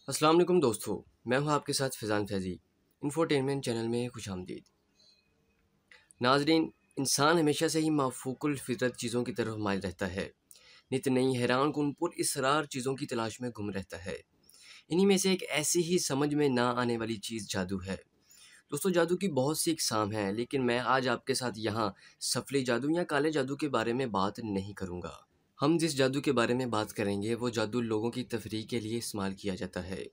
अस्सलाम वालेकुम दोस्तों, मैं हूं आपके साथ फ़ैज़ान फैज़ी। इंफोटेनमेंट चैनल में खुशामदीद। नाज़रीन, इंसान हमेशा से ही माफ़ूकुल फ़ितरत चीज़ों की तरफ माइल रहता है। नित नई हैरानकुन पुरइस्रार चीज़ों की तलाश में गुम रहता है। इन्हीं में से एक ऐसी ही समझ में ना आने वाली चीज़ जादू है। दोस्तों, जादू की बहुत सी अक़साम हैं, लेकिन मैं आज आपके साथ यहाँ सफली जादू या काले जादू के बारे में बात नहीं करूँगा। हम जिस जादू के बारे में बात करेंगे, वो जादू लोगों की तफरीह के लिए इस्तेमाल किया जाता है।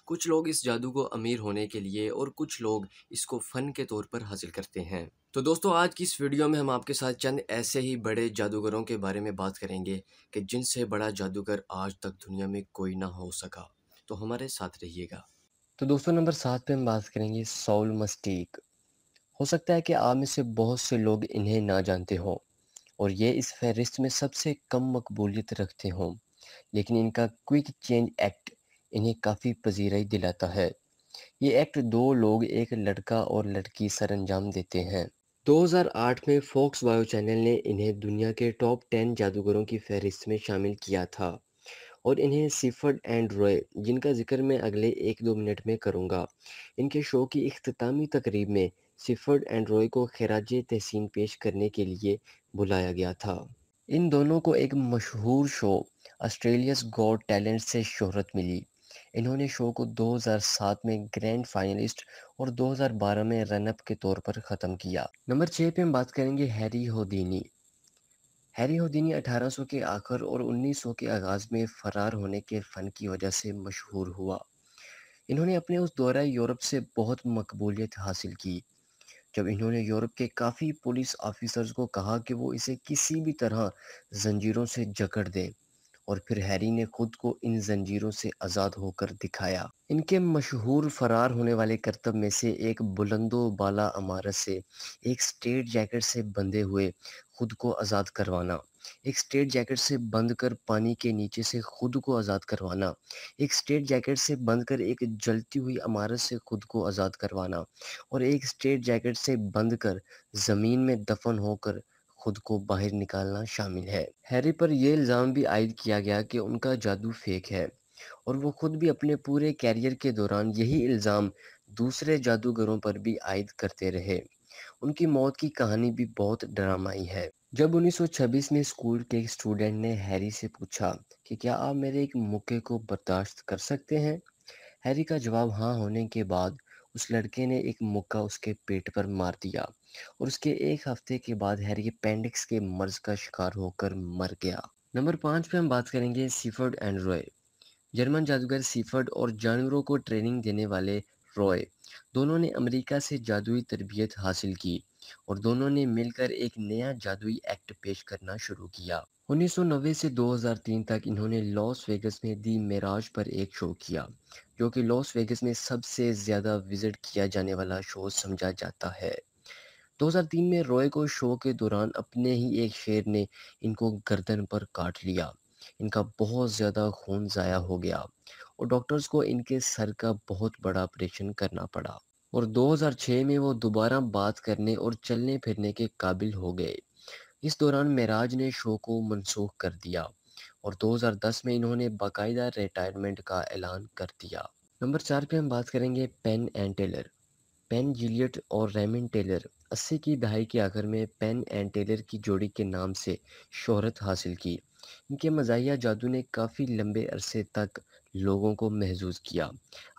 कुछ लोग इस जादू को अमीर होने के लिए और कुछ लोग इसको फ़न के तौर पर हासिल करते हैं। तो दोस्तों, आज की इस वीडियो में हम आपके साथ चंद ऐसे ही बड़े जादूगरों के बारे में बात करेंगे कि जिनसे बड़ा जादूगर आज तक दुनिया में कोई ना हो सका। तो हमारे साथ रहिएगा। तो दोस्तों, नंबर 7 पे हम बात करेंगे सॉल मस्टीक। हो सकता है कि आप में से बहुत से लोग इन्हें ना जानते हों और ये इस फहरिस्त में सबसे कम मकबूलियत रखते हों, लेकिन इनका क्विक चेंज एक्ट इन्हें काफ़ी पजीराई दिलाता है। ये एक्ट दो लोग, एक लड़का और लड़की, सरंजाम देते हैं। 2008 में फॉक्स बायो चैनल ने इन्हें दुनिया के टॉप 10 जादूगरों की फहरिस्त में शामिल किया था और इन्हें सिफर्ड एंड रॉय, जिनका जिक्र मैं अगले 1-2 मिनट में करूंगा, इनके शो की इख्तितामी तकरीब में सिफर्ड एंड रॉय को खिराज तहसीन पेश करने के लिए बुलाया गया था। इन दोनों को एक मशहूर शो ऑस्ट्रेलियाज़ गॉट टैलेंट से शोहरत मिली। इन्होंने शो को 2007 में ग्रैंड फाइनलिस्ट और 2012 में रन अप के तौर पर ख़त्म किया। नंबर 6 पे हम बात करेंगे हैरी होदीनी। हैरी होदीनी 1800 के आखिर और 1900 के आगाज़ में फ़रार होने के फ़न की वजह से मशहूर हुआ। इन्होंने अपने उस दौरे यूरोप से बहुत मकबूलियत हासिल की जब इन्होंने यूरोप के काफ़ी पुलिस ऑफिसर्स को कहा कि वो इसे किसी भी तरह जंजीरों से जकड़ दें, और फिर हैरी ने खुद को इन जंजीरों से आज़ाद होकर दिखाया। इनके मशहूर फरार होने वाले करतब में से एक बुलंदो बाला इमारत से एक स्ट्रेट जैकेट से बंधे हुए खुद को आज़ाद करवाना, एक स्ट्रेट जैकेट से बंध कर पानी के नीचे से खुद को आज़ाद करवाना, एक स्ट्रेट जैकेट से बंध कर एक जलती हुई इमारत से खुद को आज़ाद करवाना और एक स्ट्रेट जैकेट से बंध कर ज़मीन में दफन होकर खुद को बाहर निकालना शामिल है। हैरी पर यह इल्ज़ाम भी आयद किया गया कि उनका जादू फेक है और वो खुद भी अपने पूरे कैरियर के दौरान यही इल्ज़ाम दूसरे जादूगरों पर भी आयद करते रहे। उनकी मौत की कहानी भी बहुत ड्रामाई है। जब 1926 में स्कूल के एक स्टूडेंट ने हैरी से पूछा कि क्या आप मेरे एक मुक्के को बर्दाश्त कर सकते हैं, हैरी का जवाब हाँ होने के बाद उस लड़के ने एक मुक्का उसके पेट पर मार दिया और उसके एक हफ्ते के बाद हैरी अपेंडिक्स के मर्ज का शिकार होकर मर गया। नंबर 5 पे हम बात करेंगे सीफर्ड एंड रॉय। जर्मन जादूगर सीफर्ड और जानवरों को ट्रेनिंग देने वाले रॉय, दोनों ने अमेरिका से जादुई तरबियत हासिल की और दोनों ने मिलकर एक नया जादुई एक्ट पेश करना शुरू किया। 1990 से 2003 तक इन्होंने लॉस वेगस में दी मिराज पर एक शो किया, जो कि लॉस वेगस में सबसे ज़्यादा विजिट किया जाने वाला शो समझा जाता है। 2003 में रॉय को शो के दौरान अपने ही एक शेर ने इनको गर्दन पर काट लिया। इनका बहुत ज़्यादा खून ज़ाया हो गया और डॉक्टर्स को इनके सर का बहुत बड़ा ऑपरेशन करना पड़ा और 2006 में वो दोबारा बात करने और चलने फिरने के काबिल हो गए। इस दौरान मेराज ने शो को मनसूख कर दिया और 2010 में इन्होंने बाकायदा रिटायरमेंट का ऐलान कर दिया। नंबर 4 पे हम बात करेंगे पेन एंड टेलर। पेन जिलियट और रेमंड टेलर 80 की दहाई के आखिर में पेन एंड टेलर की जोड़ी के नाम से शोहरत हासिल की। इनके मज़ाहिया जादू ने काफ़ी लंबे अरसे तक लोगों को महजूज किया।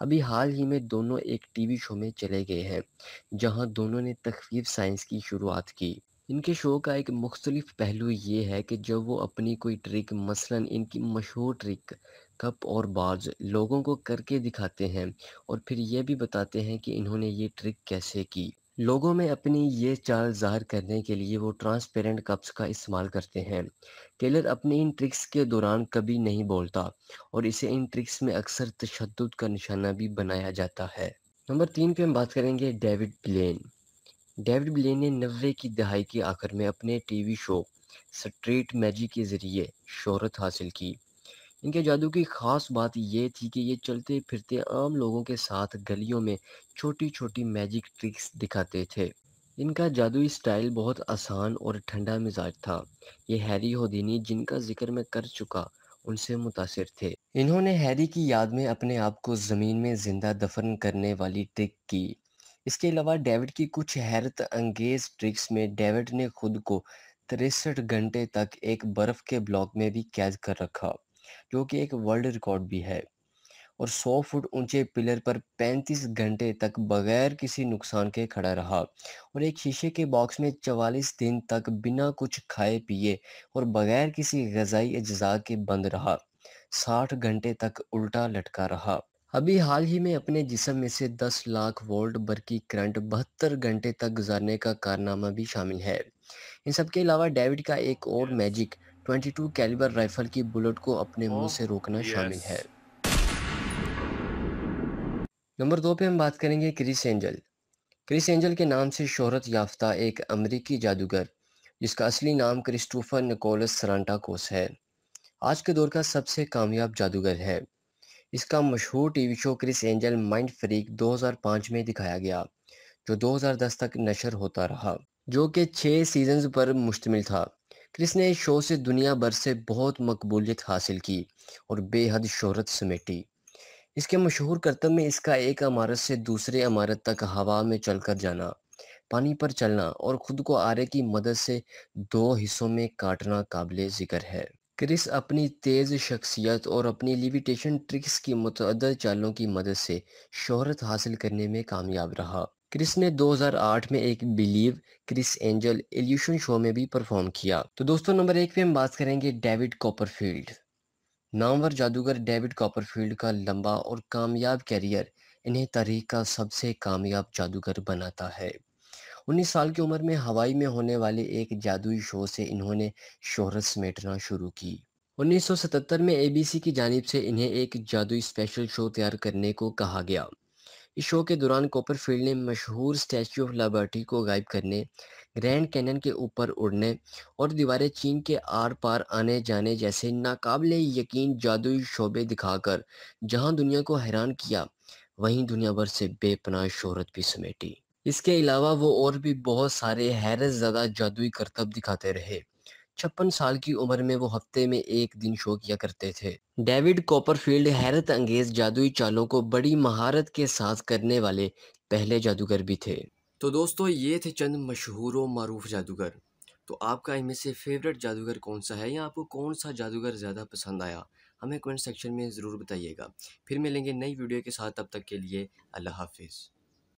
अभी हाल ही में दोनों एक टीवी शो में चले गए हैं, जहां दोनों ने तख़फ़ीफ़ साइंस की शुरुआत की। इनके शो का एक मुख्तलिफ पहलू ये है कि जब वो अपनी कोई ट्रिक, मसलन इनकी मशहूर ट्रिक कप और बाज, लोगों को करके दिखाते हैं और फिर ये भी बताते हैं कि इन्होंने ये ट्रिक कैसे की। लोगों में अपनी ये चाल ज़ाहिर करने के लिए वो ट्रांसपेरेंट कप्स का इस्तेमाल करते हैं। टेलर अपनी इन ट्रिक्स के दौरान कभी नहीं बोलता और इसे इन ट्रिक्स में अक्सर तशद्दुद का निशाना भी बनाया जाता है। नंबर 3 पे हम बात करेंगे डेविड ब्लेन। डेविड ब्लेन ने 90 की दहाई के आखिर में अपने टीवी शो स्ट्रीट मैजिक के ज़रिए शोहरत हासिल की। इनके जादू की ख़ास बात ये थी कि ये चलते फिरते आम लोगों के साथ गलियों में छोटी-छोटी मैजिक ट्रिक्स दिखाते थे। इनका जादुई स्टाइल बहुत आसान और ठंडा मिजाज था। ये हैरी होदीनी, जिनका जिक्र मैं कर चुका, उनसे मुतासिर थे। इन्होंने हैरी की याद में अपने आप को ज़मीन में ज़िंदा दफ़न करने वाली ट्रिक की। इसके अलावा डेविड की कुछ हैरत अंगेज़ ट्रिक्स में डेविड ने खुद को 63 घंटे तक एक बर्फ़ के ब्लॉक में भी कैद कर रखा, जो कि एक वर्ल्ड रिकॉर्ड भी है। और 100 फुट ऊंचे पिलर पर 35 घंटे तक बगैर किसी नुकसान के खड़ा रहा और एक शीशे के बॉक्स में 44 दिन तक बिना कुछ खाए पिए और बगैर किसी गजाई अज्जा के बंद रहा। 60 घंटे तक उल्टा लटका रहा। अभी हाल ही में अपने जिस्म में से 10 लाख वोल्ट बरकी करंट 72 घंटे तक गुजारने का कारनामा भी शामिल है। इन सब के अलावा डेविड का एक और Yes. मैजिक 22 कैलिबर राइफल की बुलेट को अपने मुंह Oh, से रोकना शामिल है। yes. नंबर 2 पे हम बात करेंगे क्रिस एंजल। क्रिस एंजल के नाम से शोहरत याफ्ता एक अमेरिकी जादूगर, जिसका असली नाम क्रिस्टोफर निकोलस सरांटाकोस है, आज के दौर का सबसे कामयाब जादूगर है। इसका मशहूर TV show Chris angel mind freak 2005 में दिखाया गया, जो 2010 तक नशर होता रहा, जो कि 6 सीजन्स पर मुश्तमिल था। क्रिस ने इस शो से दुनिया भर से बहुत मकबूलियत हासिल की और बेहद शोहरत समेटी। इसके मशहूर करतब में इसका एक इमारत से दूसरे इमारत तक हवा में चलकर जाना, पानी पर चलना और खुद को आरे की मदद से दो हिस्सों में काटना काबिले जिक्र है। क्रिस अपनी तेज शख्सियत और अपनी लिविटेशन ट्रिक्स की मुतअद्दिद चालों की मदद से शोहरत हासिल करने में कामयाब रहा। क्रिस ने 2008 में एक believe Chris angel evolution show में भी परफॉर्म किया। तो दोस्तों, नंबर 1 पे हम बात करेंगे डेविड कॉपरफील्ड। नामवर जादूगर डेविड कॉपरफील्ड का लंबा और कामयाब कैरियर इन्हें तारीख का सबसे कामयाब जादूगर बनाता है। 19 साल की उम्र में हवाई में होने वाले एक जादुई शो से इन्होंने शोहरत समेटना शुरू की। 1977 में एबीसी की जानिब से इन्हें एक जादुई स्पेशल शो तैयार करने को कहा गया। इस शो के दौरान कॉपरफील्ड ने मशहूर स्टैच्यू ऑफ लिबर्टी को गायब करने, ग्रैंड कैनन के ऊपर उड़ने और दीवारें चीन के आर पार आने जाने जैसे नाकाबिले यकीन जादुई शोबे दिखाकर जहां दुनिया को हैरान किया, वहीं दुनिया भर से बेपनाह शोहरत भी समेटी। इसके अलावा वो और भी बहुत सारे हैरत ज़दा जादुई करतब दिखाते रहे। 56 साल की उम्र में वो हफ्ते में एक दिन शो किया करते थे। डेविड कॉपरफील्ड हैरत अंगेज जादुई चालों को बड़ी महारत के साथ करने वाले पहले जादूगर भी थे। तो दोस्तों, ये थे चंद मशहूर और मारूफ जादूगर। तो आपका इनमें से फेवरेट जादूगर कौन सा है, या आपको कौन सा जादूगर ज़्यादा पसंद आया, हमें कमेंट सेक्शन में ज़रूर बताइएगा। फिर मिलेंगे नई वीडियो के साथ, तब तक के लिए अल्लाह हाफिज़।